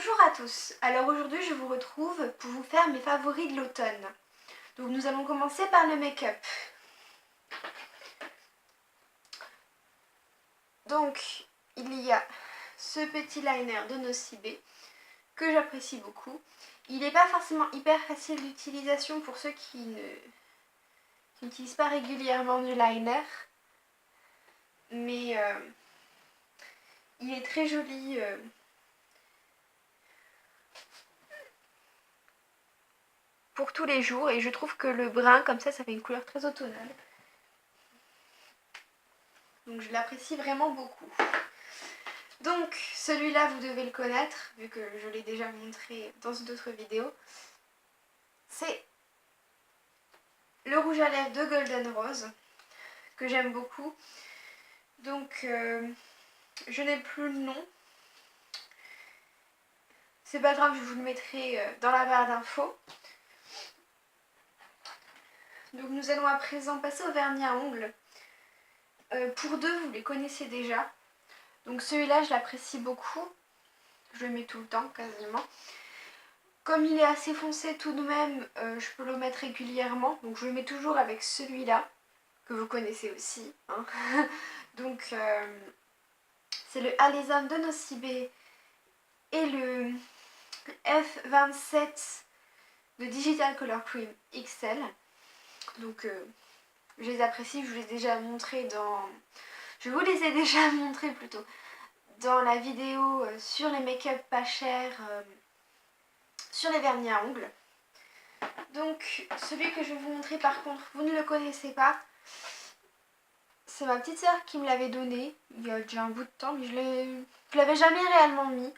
Bonjour à tous, alors aujourd'hui je vous retrouve pour vous faire mes favoris de l'automne. Donc nous allons commencer par le make-up. Donc il y a ce petit liner de Nocibé que j'apprécie beaucoup. Il n'est pas forcément hyper facile d'utilisation pour ceux qui n'utilisent pas régulièrement du liner. Mais il est très joli. Pour tous les jours et je trouve que le brun comme ça fait une couleur très automnale. Donc je l'apprécie vraiment beaucoup. Donc celui-là vous devez le connaître vu que je l'ai déjà montré dans d'autres vidéos. C'est le rouge à lèvres de Golden Rose que j'aime beaucoup. Donc je n'ai plus le nom. C'est pas grave, je vous le mettrai dans la barre d'infos. Donc nous allons à présent passer au vernis à ongles. Pour deux, vous les connaissez déjà. Donc celui-là, je l'apprécie beaucoup. Je le mets tout le temps, quasiment. Comme il est assez foncé tout de même, je peux le mettre régulièrement. Donc je le mets toujours avec celui-là, que vous connaissez aussi. Hein. Donc c'est le Alésane de Nocibé et le F27 de Digital Color Cream XL. Donc je les apprécie, je vous les ai déjà montré dans... Je vous les ai déjà montrés plutôt dans la vidéo sur les make-up pas chers, sur les vernis à ongles. Donc celui que je vais vous montrer par contre, vous ne le connaissez pas. C'est ma petite soeur qui me l'avait donné il y a déjà un bout de temps, mais je l'avais jamais réellement mis.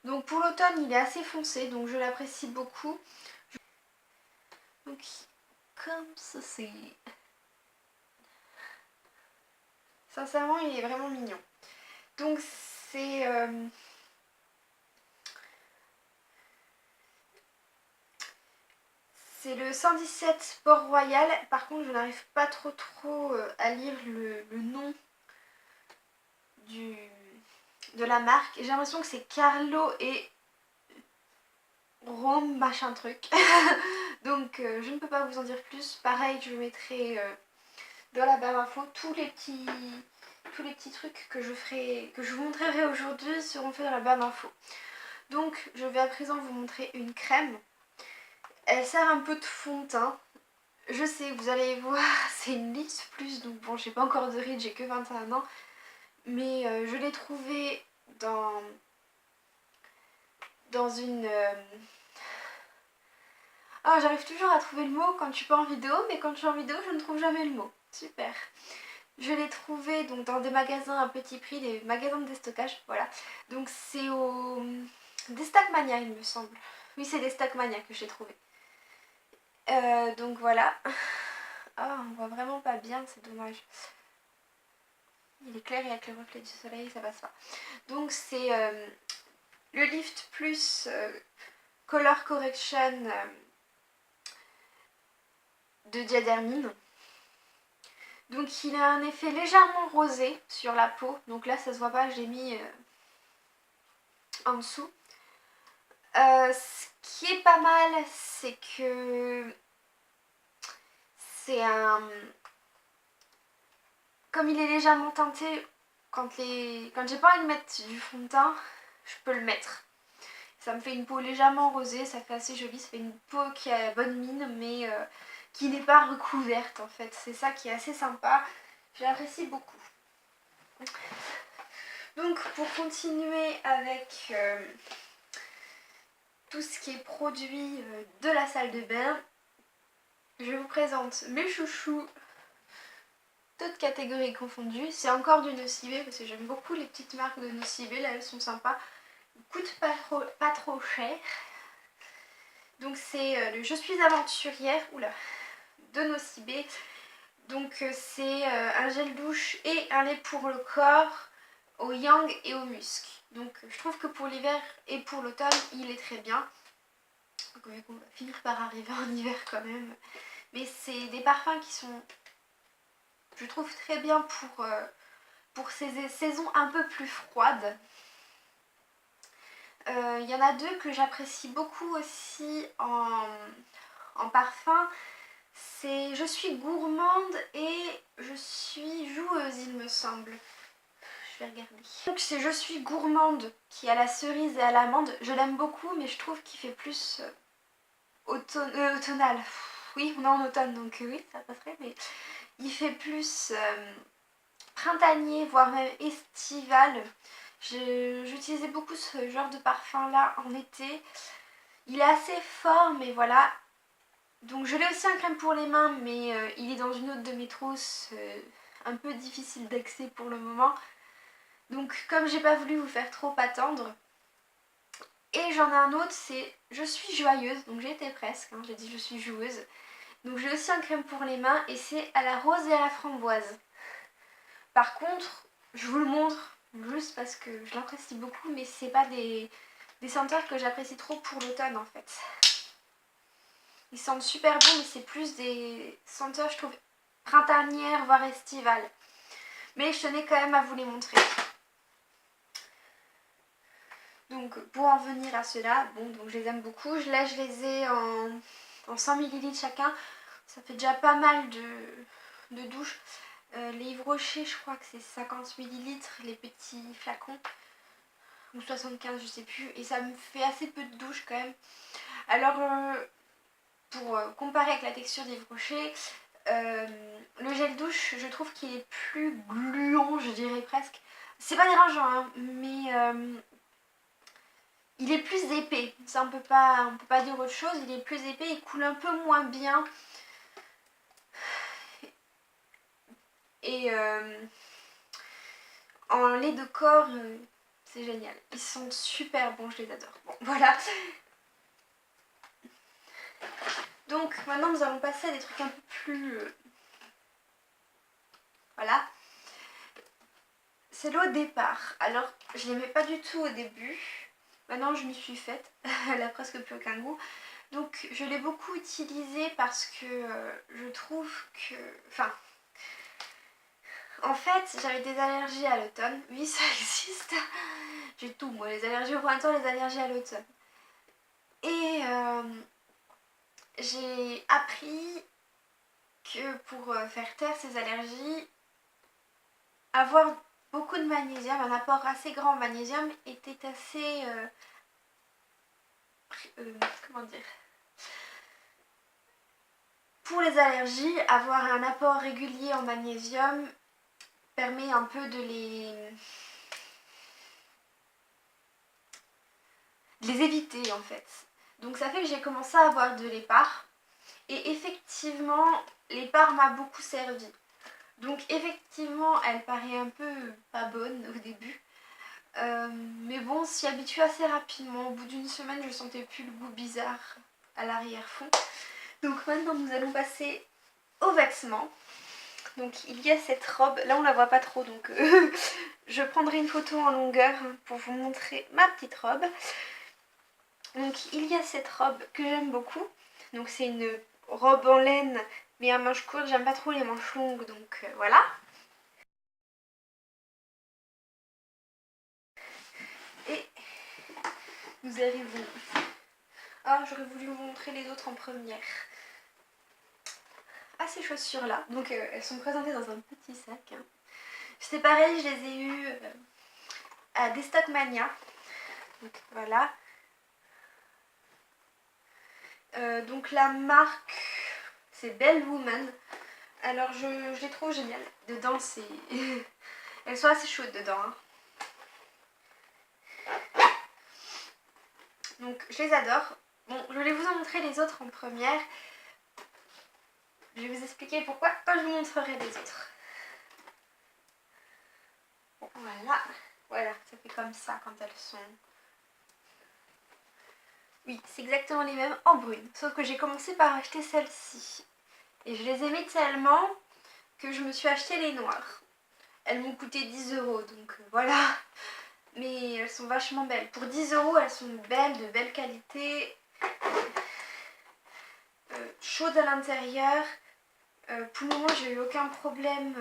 Donc pour l'automne il est assez foncé, donc je l'apprécie beaucoup. Donc comme ceci. Sincèrement il est vraiment mignon. Donc c'est... c'est le 117 Port-Royal. Par contre, je n'arrive pas trop à lire le nom de la marque. J'ai l'impression que c'est Carlo et Rome machin truc. Donc, je ne peux pas vous en dire plus. Pareil, je mettrai dans la barre info tous les petits trucs que je vous montrerai aujourd'hui seront faits dans la barre d'info. Donc, je vais à présent vous montrer une crème. Elle sert un peu de fond de teint. Je sais, vous allez voir, c'est une Lips Plus, donc bon, j'ai pas encore de rides, j'ai que 21 ans. Mais je l'ai trouvée dans une... Ah, j'arrive toujours à trouver le mot quand je suis pas en vidéo, mais quand je suis en vidéo, je ne trouve jamais le mot. Super. Je l'ai trouvée donc dans des magasins à petit prix, des magasins de déstockage, voilà. Donc c'est au Destacmania, il me semble. Oui, c'est Destacmania que j'ai trouvé. Donc voilà. Ah, on voit vraiment pas bien, c'est dommage. Il est clair et avec le reflet du soleil, ça passe pas. Donc c'est le Lift Plus Color Correction de Diadermine. Donc il a un effet légèrement rosé sur la peau. Donc là ça se voit pas, j'ai mis en dessous. Ce qui est pas mal, c'est que c'est un... Comme il est légèrement teinté, quand j'ai pas envie de mettre du fond de teint, je peux le mettre. Ça me fait une peau légèrement rosée, ça fait assez joli, ça fait une peau qui a bonne mine mais qui n'est pas recouverte en fait. C'est ça qui est assez sympa, je l'apprécie beaucoup. Donc pour continuer avec tout ce qui est produit de la salle de bain, je vous présente mes chouchous, toutes catégories confondues. C'est encore du Nocibé parce que j'aime beaucoup les petites marques de Nocibé, là elles sont sympas. Ils coûtent pas trop cher. Donc c'est le Je suis aventurière de Nocibé. Donc c'est un gel douche et un lait pour le corps au yang et au musc. Donc je trouve que pour l'hiver et pour l'automne il est très bien. Donc on va finir par arriver en hiver quand même. Mais c'est des parfums qui sont, je trouve, très bien pour ces saisons un peu plus froides. Il y en a deux que j'apprécie beaucoup aussi en parfum. C'est Je suis gourmande et Je suis joueuse, il me semble. Je vais regarder. Donc c'est Je suis gourmande qui a la cerise et à l'amande. Je l'aime beaucoup mais je trouve qu'il fait plus automnal. Oui, on est en automne donc oui, ça passerait, mais il fait plus printanier, voire même estival. J'utilisais beaucoup ce genre de parfum là en été. Il est assez fort mais voilà. Donc je l'ai aussi en crème pour les mains mais il est dans une autre de mes trousses, un peu difficile d'accès pour le moment. Donc comme j'ai pas voulu vous faire trop attendre. Et j'en ai un autre, c'est Je suis joyeuse, donc j'ai été presque, hein, j'ai dit Je suis joueuse. Donc j'ai aussi un crème pour les mains et c'est à la rose et à la framboise. Par contre, je vous le montre juste parce que je l'apprécie beaucoup, mais c'est pas des senteurs que j'apprécie trop pour l'automne en fait. Ils sentent super bon, mais c'est plus des senteurs, je trouve, printanières, voire estivales. Mais je tenais quand même à vous les montrer. Donc pour en venir à ceux-là, bon, donc je les aime beaucoup. Là je les ai en 100 ml chacun. Ça fait déjà pas mal de douches. Les Yves Rocher, je crois que c'est 50 ml, les petits flacons. Ou 75, je sais plus. Et ça me fait assez peu de douches quand même. Alors pour comparer avec la texture d'Yves Rocher, le gel douche, je trouve qu'il est plus gluant, je dirais presque. C'est pas dérangeant, hein, mais il est plus épais. Ça, on peut pas dire autre chose. Il est plus épais, il coule un peu moins bien. Et en lait de corps, c'est génial. Ils sont super bons, je les adore. Bon, voilà. Donc maintenant nous allons passer à des trucs un peu plus... voilà. C'est l'eau départ. Alors je l'aimais pas du tout au début. Maintenant je m'y suis faite. Elle a presque plus aucun goût. Donc je l'ai beaucoup utilisée parce que je trouve que... Enfin... En fait, j'avais des allergies à l'automne. Oui, ça existe. J'ai tout, moi. Les allergies au printemps, les allergies à l'automne. Et j'ai appris que pour faire taire ces allergies, avoir beaucoup de magnésium, un apport assez grand en magnésium était assez... comment dire? Pour les allergies, avoir un apport régulier en magnésium permet un peu de les éviter en fait. Donc ça fait que j'ai commencé à avoir de l'épar. Et effectivement, l'épar m'a beaucoup servi. Donc effectivement, elle paraît un peu pas bonne au début. Mais bon, s'y habitue assez rapidement. Au bout d'une semaine, je sentais plus le goût bizarre à l'arrière-fond. Donc maintenant, nous allons passer aux vêtements. Donc il y a cette robe. Là, on la voit pas trop, donc je prendrai une photo en longueur pour vous montrer ma petite robe. Donc il y a cette robe que j'aime beaucoup. Donc c'est une robe en laine mais à manches courtes. J'aime pas trop les manches longues, donc voilà. Et nous arrivons... Ah, j'aurais voulu vous montrer les autres en première. Ah, ces chaussures là. Donc elles sont présentées dans un petit sac. Hein. C'est pareil, je les ai eues à Destockmania. Donc voilà. Donc la marque, c'est Belle Woman. Alors je les trouve géniales. Dedans, c'est... Elles sont assez chaudes dedans. Hein. Donc je les adore. Bon, je vais vous en montrer les autres en première. Je vais vous expliquer pourquoi quand je vous montrerai les autres. Bon, voilà. Voilà, ça fait comme ça quand elles sont... Oui, c'est exactement les mêmes en brune. Sauf que j'ai commencé par acheter celles-ci. Et je les aimais tellement que je me suis acheté les noires. Elles m'ont coûté 10 €, donc voilà. Mais elles sont vachement belles. Pour 10 €, elles sont belles, de belle qualité. Chaudes à l'intérieur. Pour le moment, j'ai eu aucun problème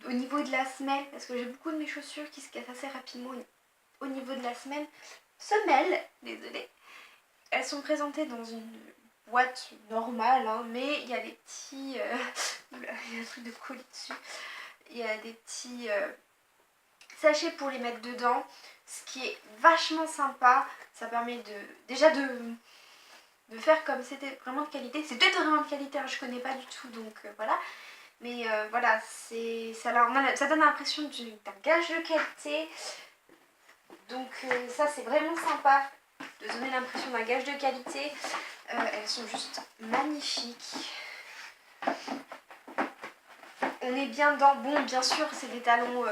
au niveau de la semelle. Parce que j'ai beaucoup de mes chaussures qui se cassent assez rapidement au niveau de la semelle, désolée. Elles sont présentées dans une boîte normale, hein, mais il y a des petits... Oula, il y a un truc de colis dessus. Il y a des petits sachets pour les mettre dedans, ce qui est vachement sympa. Ça permet déjà de faire comme c'était vraiment de qualité. C'est peut-être vraiment de qualité, hein, je connais pas du tout, donc voilà. Mais voilà, ça donne l'impression d'un gage de qualité. Donc ça c'est vraiment sympa de donner l'impression d'un gage de qualité. Elles sont juste magnifiques. On est bien dedans. Bon, bien sûr, c'est des talons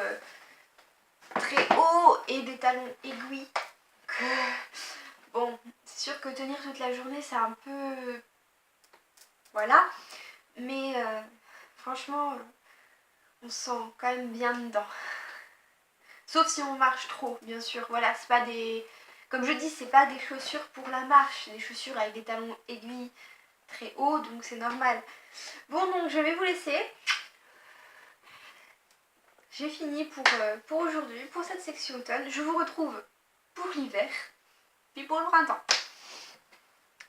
très hauts et des talons aiguilles. Bon, c'est sûr que tenir toute la journée, c'est un peu... Voilà. Mais franchement, on se sent quand même bien dedans. Sauf si on marche trop, bien sûr. Voilà, c'est pas des... Comme je dis, c'est pas des chaussures pour la marche. C'est des chaussures avec des talons aiguilles très hauts, donc c'est normal. Bon, donc je vais vous laisser. J'ai fini pour aujourd'hui, pour cette section automne. Je vous retrouve pour l'hiver, puis pour le printemps.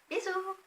Bisous!